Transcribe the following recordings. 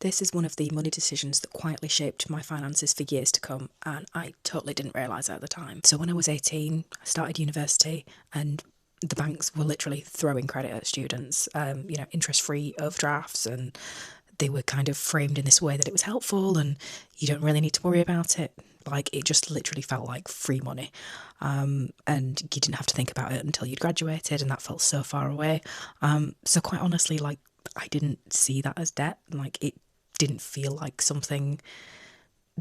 This is one of the money decisions that quietly shaped my finances for years to come, and I totally didn't realise it at the time. So when I was 18, I started university, and the banks were literally throwing credit at students, interest-free overdrafts, and they were kind of framed in this way that it was helpful and you don't really need to worry about it. Like, it just literally felt like free money. And you didn't have to think about it until you'd graduated, and that felt so far away. So quite honestly, like, I didn't see that as debt. Like, it didn't feel like something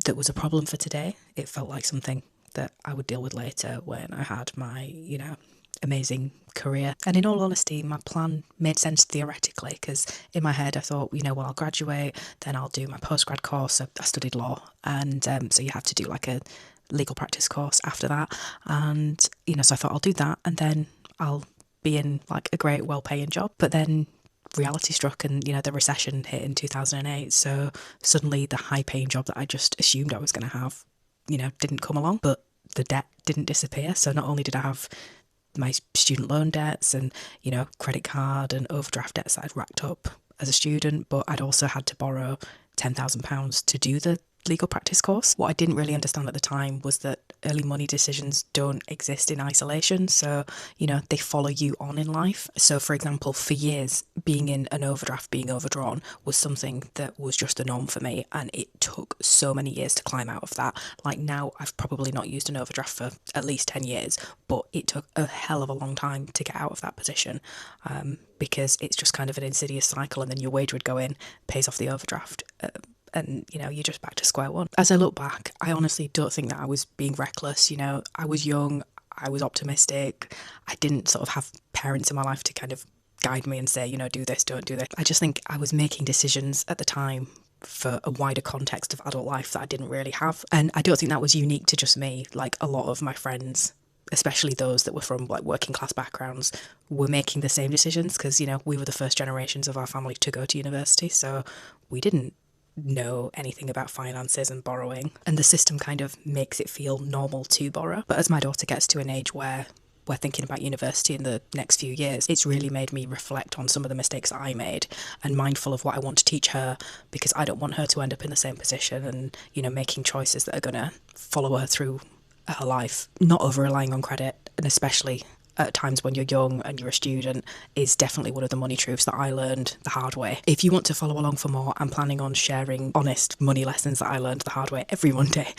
that was a problem for today. It felt like something that I would deal with later when I had my, amazing career. And in all honesty, my plan made sense theoretically, because in my head I thought, well, I'll graduate, then I'll do my postgrad course. So I studied law, and so you have to do like a legal practice course after that. And, so I thought I'll do that, and then I'll be in like a great, well-paying job. But then reality struck, and the recession hit in 2008, so suddenly the high paying job that I just assumed I was going to have didn't come along. But the debt didn't disappear. So not only did I have my student loan debts and credit card and overdraft debts that I'd racked up as a student, but I'd also had to borrow £10,000 to do the legal practice course. What I didn't really understand at the time was that early money decisions don't exist in isolation. So, they follow you on in life. So, for example, for years, being in an overdraft, being overdrawn was something that was just the norm for me. And it took so many years to climb out of that. Like, now I've probably not used an overdraft for at least 10 years, but it took a hell of a long time to get out of that position. Because it's just kind of an insidious cycle, and then your wage would go in, pays off the overdraft, and you're just back to square one. As I look back, I honestly don't think that I was being reckless. I was young, I was optimistic, I didn't sort of have parents in my life to kind of guide me and say, do this, don't do this. I just think I was making decisions at the time for a wider context of adult life that I didn't really have. And I don't think that was unique to just me. Like, a lot of my friends, especially those that were from like working class backgrounds, were making the same decisions, because we were the first generations of our family to go to university, so we didn't know anything about finances and borrowing, and the system kind of makes it feel normal to borrow. But as my daughter gets to an age where we're thinking about university in the next few years, it's really made me reflect on some of the mistakes that I made, and mindful of what I want to teach her, because I don't want her to end up in the same position and making choices that are going to follow her through her life. Not over relying on credit, and especially at times when you're young and you're a student, is definitely one of the money truths that I learned the hard way. If you want to follow along for more, I'm planning on sharing honest money lessons that I learned the hard way every Monday.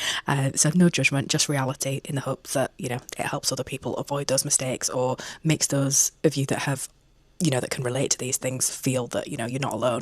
So no judgment, just reality, in the hope that, it helps other people avoid those mistakes, or makes those of you that have, that can relate to these things feel that, you're not alone.